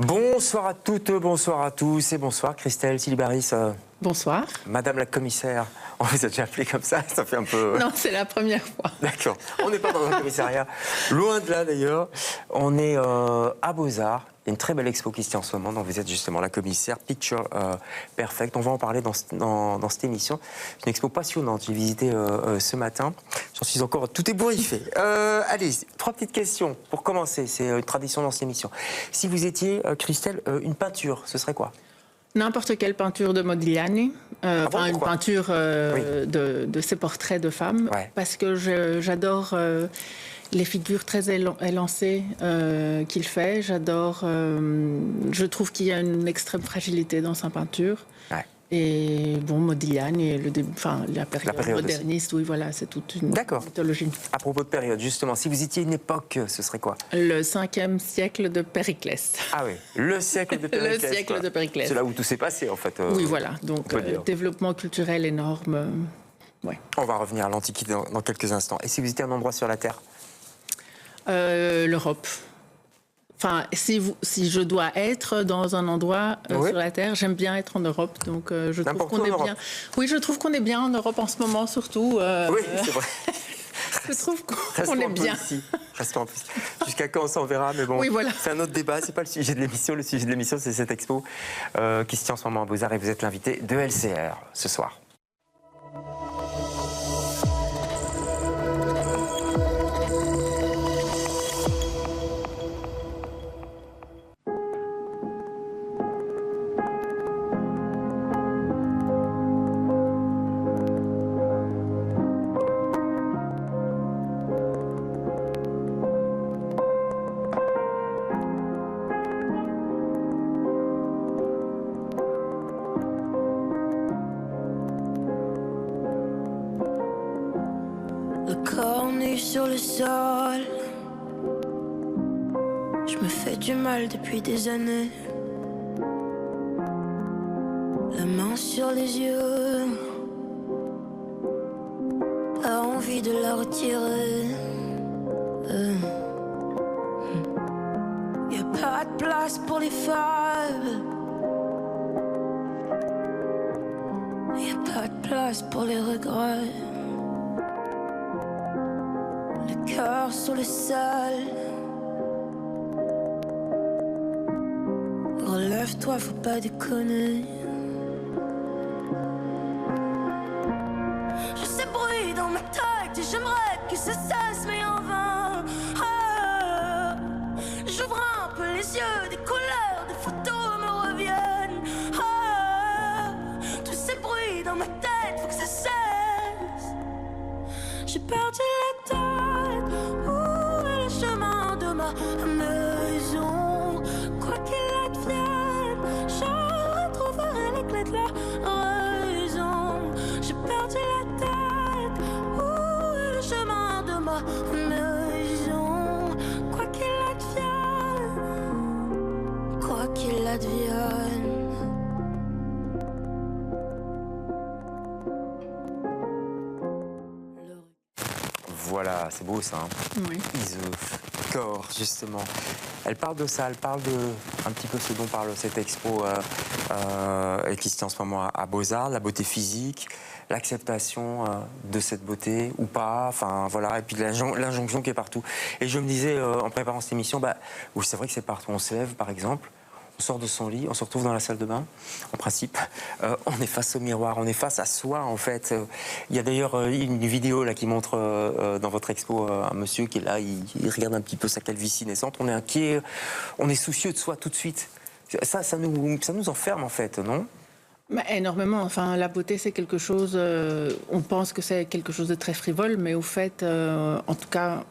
Bonsoir à toutes, bonsoir à tous et bonsoir Christelle Silibaris. Bonsoir. Madame la commissaire, on vous a déjà appelé comme ça fait un peu... Non, c'est la première fois. D'accord, on n'est pas dans un commissariat, loin de là d'ailleurs. On est à Beaux-Arts, il y a une très belle expo qui se tient en ce moment, dont vous êtes justement la commissaire, Picture Perfect. On va en parler dans cette émission. C'est une expo passionnante, j'ai visité ce matin. J'en suis encore tout ébouriffé. Allez, 3 petites questions pour commencer, c'est une tradition dans cette émission. Si vous étiez, Christelle, une peinture, ce serait quoi ? N'importe quelle peinture de Modigliani, une peinture Oui. de ses portraits de femmes, Ouais. parce que j'adore les figures très élancées qu'il fait. J'adore, je trouve qu'il y a une extrême fragilité dans sa peinture. Ouais. Et bon, Modigliani, la période moderniste, aussi. Oui, voilà, c'est toute une mythologie. À propos de période, justement, si vous étiez une époque, ce serait quoi ? Le 5e siècle de Périclès. Ah oui, le siècle de Périclès. Le siècle de Périclès. C'est là où tout s'est passé, en fait. Oui, voilà. Donc, développement culturel énorme. Ouais. On va revenir à l'Antiquité dans quelques instants. Et si vous étiez un endroit sur la Terre ? L'Europe. Enfin, si je dois être dans un endroit sur la Terre, j'aime bien être en Europe. Donc, je trouve qu'on est bien. Oui, je trouve qu'on est bien en Europe en ce moment, surtout. Oui, c'est vrai. Je trouve qu'on est bien. Restons un peu ici. Jusqu'à quand on s'en verra, mais bon, oui, voilà. C'est un autre débat, c'est pas le sujet de l'émission. Le sujet de l'émission, c'est cette expo qui se tient en ce moment à Beaux-Arts et vous êtes l'invité de LCR ce soir. Sur le sol, je me fais du mal depuis des années. La main sur les yeux, pas envie de la retirer. Y a pas de place pour les femmes, y a pas de place pour les regrets. Cœur sur le sol, relève-toi, faut pas déconner. Je sais bruit dans ma tête et j'aimerais que ça cesse, mais en vain. Ah, j'ouvre un peu les yeux, des couleurs, des photos me reviennent. Ah, tous ces bruits dans ma tête, faut que ça cesse. J'ai perdu la tête. Chemin de ma maison, quoi qu'il advienne, je retrouverai les clés de la raison. J'ai perdu la tête, où est le chemin de ma maison? Quoi qu'il advienne, quoi qu'il advienne. Voilà, c'est beau ça. Oui. Isocor, justement. Elle parle de ça, elle parle de un petit peu ce dont parle cette expo et qui se tient en ce moment à Beaux-Arts, la beauté physique, l'acceptation de cette beauté ou pas, enfin voilà, et puis l'injonction qui est partout. Et je me disais en préparant cette émission, oui, c'est vrai que c'est partout. On se lève par exemple, on sort de son lit, on se retrouve dans la salle de bain, en principe, on est face au miroir, on est face à soi en fait. Il y a d'ailleurs une vidéo là qui montre dans votre expo un monsieur qui est là, il regarde un petit peu sa calvitie naissante, on est inquiet, on est soucieux de soi tout de suite. Ça nous enferme en fait, non ? Énormément. Enfin, la beauté, c'est quelque chose. On pense que c'est quelque chose de très frivole, mais au fait, en tout cas,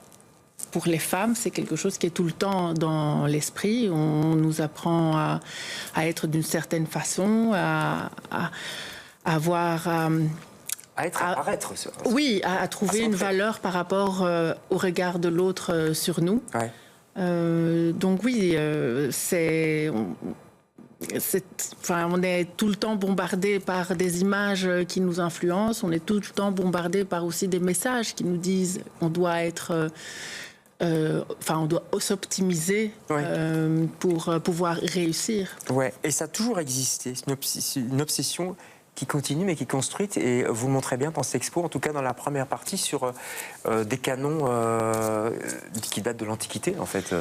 pour les femmes, c'est quelque chose qui est tout le temps dans l'esprit. On nous apprend à être d'une certaine façon, à avoir. À paraître. Oui, à trouver une valeur par rapport au regard de l'autre sur nous. Ouais. Donc oui, on est tout le temps bombardé par des images qui nous influencent. On est tout le temps bombardé par aussi des messages qui nous disent on doit être on doit s'optimiser pour pouvoir réussir. Ouais, et ça a toujours existé, c'est une obsession qui continue mais qui est construite, et vous le montrez bien dans cette expo, en tout cas dans la première partie, sur des canons qui datent de l'Antiquité en fait.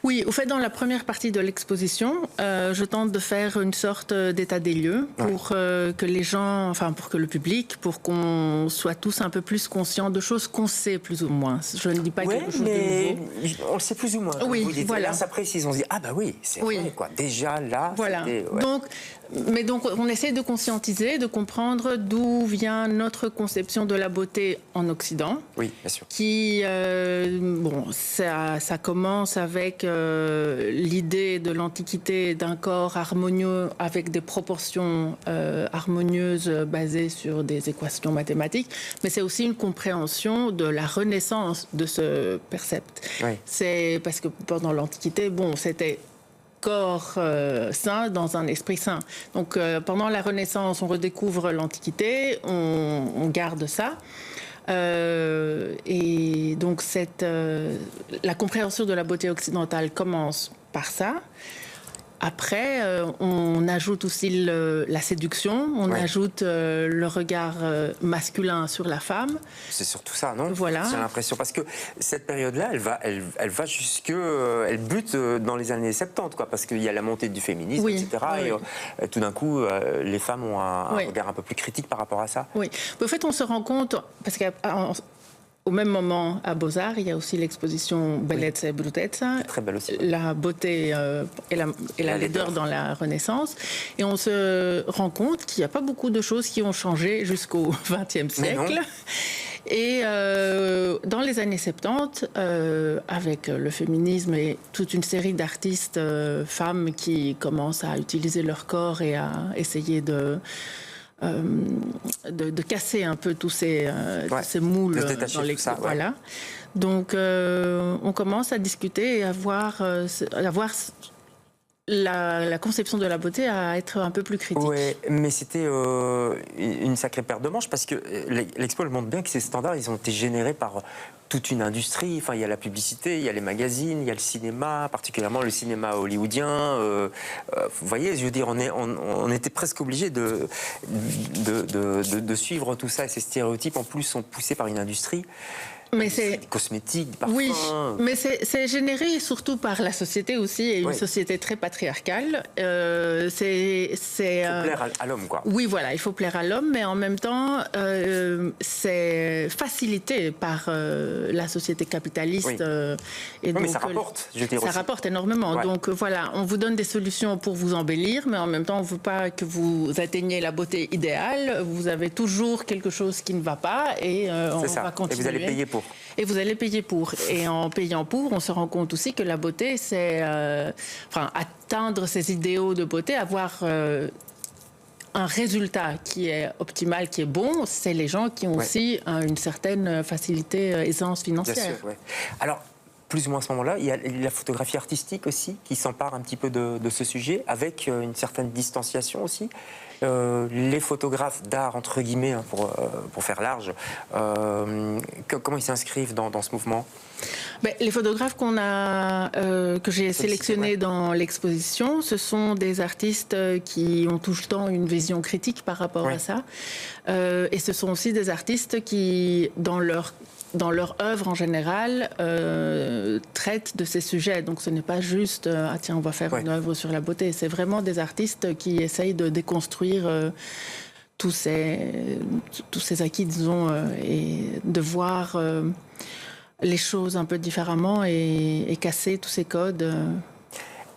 Oui, au fait, dans la première partie de l'exposition, je tente de faire une sorte d'état des lieux pour que les gens, pour que le public, pour qu'on soit tous un peu plus conscients de choses qu'on sait plus ou moins. Je ne dis pas quelque chose de nouveau. On le sait plus ou moins. Oui, vous dites, voilà. Là, ça précise, on se dit, ah bah oui, c'est vrai, quoi. Déjà là, voilà. Donc, on essaie de conscientiser, de comprendre d'où vient notre conception de la beauté en Occident. Oui, bien sûr. Qui, ça commence avec l'idée de l'Antiquité d'un corps harmonieux avec des proportions harmonieuses basées sur des équations mathématiques, mais c'est aussi une compréhension de la renaissance de ce percept. Oui. C'est parce que pendant l'Antiquité, c'était corps sain dans un esprit sain. Donc pendant la Renaissance, on redécouvre l'Antiquité, on garde ça. Et donc la compréhension de la beauté occidentale commence par ça. Après, on ajoute aussi la séduction, on ajoute le regard masculin sur la femme. C'est surtout ça, non? Voilà. J'ai l'impression, parce que cette période-là, elle va jusque, elle bute dans les années 70, quoi, parce qu'il y a la montée du féminisme, etc. Oui. Et tout d'un coup, les femmes ont un regard un peu plus critique par rapport à ça. Oui. Mais au fait, on se rend compte, parce qu'au même moment, à Beaux-Arts, il y a aussi l'exposition Bellezza e Bruttezza. Très belle aussi. La beauté et la laideur dans la Renaissance. Et on se rend compte qu'il n'y a pas beaucoup de choses qui ont changé jusqu'au XXe siècle. Et dans les années 70, avec le féminisme et toute une série d'artistes femmes qui commencent à utiliser leur corps et à essayer de casser un peu tous ces moules dans les ça, voilà. Donc on commence à discuter et à voir la conception de la beauté à être un peu plus critique. Oui, mais c'était une sacrée paire de manches, parce que l'expo elle montre bien que ces standards, ils ont été générés par toute une industrie. Enfin, il y a la publicité, il y a les magazines, il y a le cinéma, particulièrement le cinéma hollywoodien. Vous voyez, je veux dire, on était presque obligé de suivre tout ça, et ces stéréotypes en plus sont poussés par une industrie. Mais c'est cosmétique, parfum. Oui, mais c'est généré surtout par la société aussi, et une société très patriarcale. Il faut plaire à l'homme, quoi. Oui, voilà, il faut plaire à l'homme, mais en même temps, c'est facilité par la société capitaliste. Et donc, mais ça rapporte, je dirais. Ça rapporte énormément. Ouais. Donc voilà, on vous donne des solutions pour vous embellir, mais en même temps, on ne veut pas que vous atteigniez la beauté idéale. Vous avez toujours quelque chose qui ne va pas, et on va continuer. Et vous allez payer pour. Et vous allez payer pour. Et en payant pour, on se rend compte aussi que la beauté, c'est atteindre ces idéaux de beauté, avoir un résultat qui est optimal, qui est bon, c'est les gens qui ont aussi une certaine facilité, aisance financière. Bien sûr, Alors, plus ou moins à ce moment-là, il y a la photographie artistique aussi qui s'empare un petit peu de ce sujet, avec une certaine distanciation aussi. Les photographes d'art, entre guillemets, pour faire large, comment ils s'inscrivent dans ce mouvement? Les photographes que j'ai sélectionnés dans l'exposition, ce sont des artistes qui ont tout le temps une vision critique par rapport à ça. Et ce sont aussi des artistes qui, dans leur œuvre en général, traitent de ces sujets. Donc ce n'est pas juste on va faire une œuvre sur la beauté. C'est vraiment des artistes qui essayent de déconstruire tous ces acquis, disons, et de voir les choses un peu différemment et casser tous ces codes.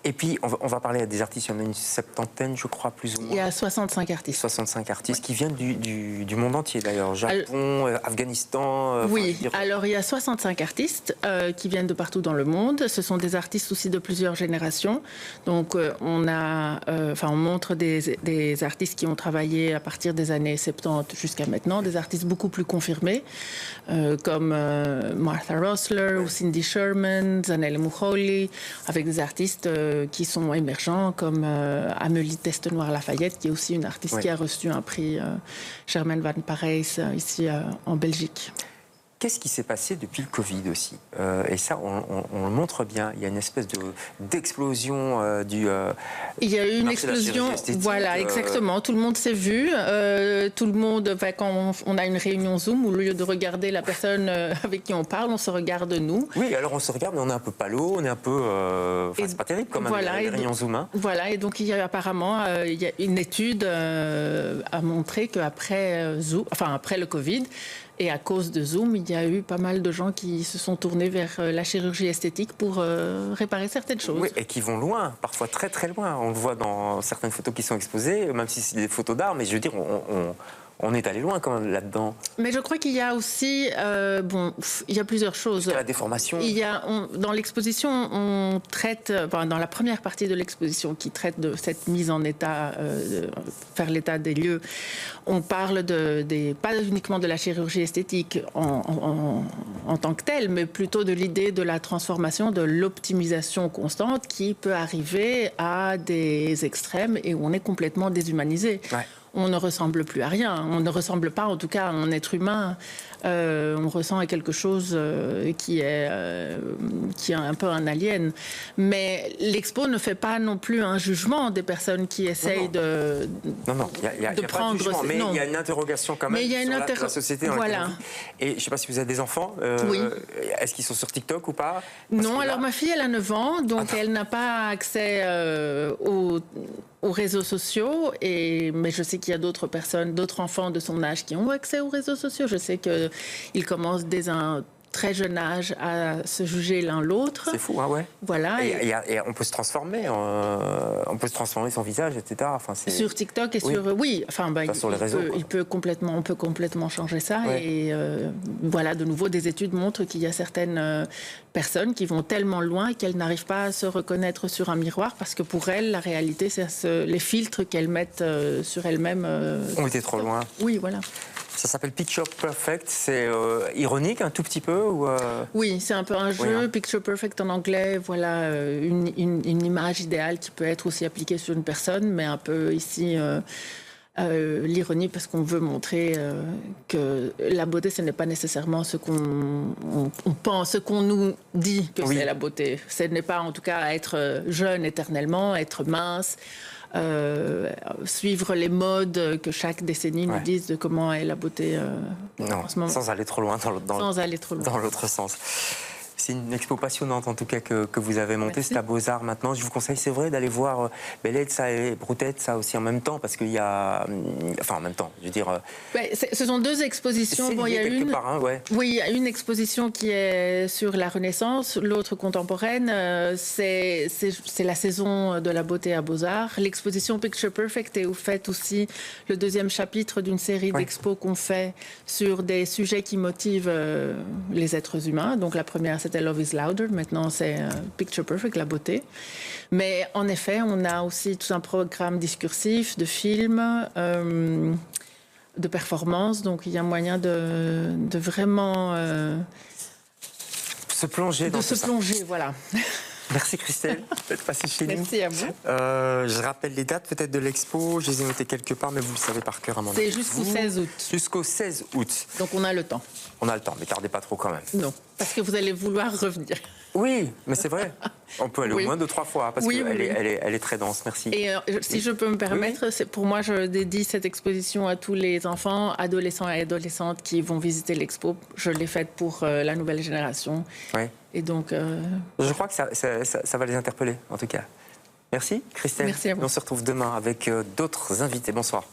Et puis, on va parler à des artistes, il y en a une septantaine, je crois, plus ou moins. Il y a 65 artistes. 65 artistes qui viennent du monde entier, d'ailleurs. Japon, Afghanistan... alors il y a 65 artistes qui viennent de partout dans le monde. Ce sont des artistes aussi de plusieurs générations. Donc, on montre des artistes qui ont travaillé à partir des années 70 jusqu'à maintenant, des artistes beaucoup plus confirmés, comme Martha Rosler ou Cindy Sherman, Zanele Muholi, avec des artistes qui sont émergents, comme Amélie Testenoir-Lafayette, qui est aussi une artiste qui a reçu un prix Germaine Van Parijs ici en Belgique. qu'est-ce qui s'est passé depuis le Covid aussi? Et ça, on le montre bien. Il y a une espèce d'explosion du. Il y a eu une marché de la explosion. chirurgie esthétique, Voilà, exactement. Tout le monde s'est vu. Tout le monde, quand on a une réunion Zoom, au lieu de regarder la personne avec qui on parle, on se regarde nous. Oui, alors on se regarde, mais on est un peu palo, on est un peu. C'est pas terrible quand même, voilà, les réunions Zoom. Hein. Voilà, et donc il y a apparemment il y a une étude a montré qu'après après le Covid, et à cause de Zoom, il y a eu pas mal de gens qui se sont tournés vers la chirurgie esthétique pour réparer certaines choses. Oui, et qui vont loin, parfois très très loin. On le voit dans certaines photos qui sont exposées, même si c'est des photos d'art, mais je veux dire, on est allé loin quand même là-dedans. Mais je crois qu'il y a aussi, il y a plusieurs choses. La déformation. Dans l'exposition, on traite, dans la première partie de l'exposition qui traite de cette mise en état, faire l'état des lieux, on parle pas uniquement de la chirurgie esthétique en tant que telle, mais plutôt de l'idée de la transformation, de l'optimisation constante qui peut arriver à des extrêmes et où on est complètement déshumanisé. Ouais. On ne ressemble plus à rien. On ne ressemble pas, en tout cas, à un être humain. On ressent à quelque chose qui est un peu un alien. Mais l'expo ne fait pas non plus un jugement des personnes qui essayent de prendre... Pas de jugement, mais il y a une interrogation quand même sur la société dans laquelle on vit. Et je ne sais pas si vous avez des enfants. Oui. Est-ce qu'ils sont sur TikTok ou pas? Non, alors ma fille, elle a 9 ans, donc elle n'a pas accès aux réseaux sociaux, mais je sais qu'il y a d'autres personnes, d'autres enfants de son âge qui ont accès aux réseaux sociaux. Je sais qu'ils commencent dès un très jeune âge à se juger l'un l'autre. C'est fou, hein, ouais. Voilà. Et on peut se transformer, on peut se transformer son visage, etc. Enfin, sur TikTok et sur... Oui, sur les réseaux. On peut complètement changer ça. Ouais. Et voilà, de nouveau, des études montrent qu'il y a certaines personnes qui vont tellement loin qu'elles n'arrivent pas à se reconnaître sur un miroir parce que pour elles, la réalité, c'est les filtres qu'elles mettent sur elles-mêmes. On était trop loin. Oui, voilà. Ça s'appelle Picture Perfect, c'est ironique un tout petit peu ou Oui, c'est un peu un jeu, hein. Picture Perfect en anglais, voilà, une image idéale qui peut être aussi appliquée sur une personne, mais un peu ici l'ironie parce qu'on veut montrer que la beauté, ce n'est pas nécessairement ce qu'on pense, ce qu'on nous dit que c'est la beauté. Ce n'est pas en tout cas être jeune éternellement, être mince, suivre les modes que chaque décennie nous disent de comment est la beauté en ce moment. Sans aller trop loin dans l'autre sens. C'est une expo passionnante en tout cas que vous avez montée. Merci. C'est à Beaux-Arts maintenant. Je vous conseille, c'est vrai, d'aller voir Bellezza et Bruttezza aussi en même temps parce qu'il y a... Enfin, en même temps, je veux dire... ce sont deux expositions. Bon, il y a Oui, il y a une exposition qui est sur la Renaissance, l'autre contemporaine. C'est la saison de la beauté à Beaux-Arts. L'exposition Picture Perfect est faite aussi le deuxième chapitre d'une série d'expos qu'on fait sur des sujets qui motivent les êtres humains. Donc la première, c'était Love is Louder. Maintenant, c'est Picture Perfect, la beauté. Mais en effet, on a aussi tout un programme discursif de films, de performances. Donc, il y a moyen de vraiment... se plonger dans tout ça. Voilà. Merci Christelle d'être passée chez nous. Merci à vous. Je rappelle les dates peut-être de l'expo, je les ai notées quelque part, mais vous le savez par cœur à mon avis. C'est jusqu'au 16 août. Jusqu'au 16 août. Donc on a le temps. On a le temps, mais tardez pas trop quand même. Non, parce que vous allez vouloir revenir. Oui, mais c'est vrai. On peut aller au moins 2-3 fois, parce qu'elle est très dense. Merci. Et si je peux me permettre, pour moi, je dédie cette exposition à tous les enfants, adolescents et adolescentes qui vont visiter l'expo. Je l'ai faite pour la nouvelle génération. Oui. Et donc... Je crois que ça va les interpeller, en tout cas. Merci, Christelle. Merci à vous. On se retrouve demain avec d'autres invités. Bonsoir.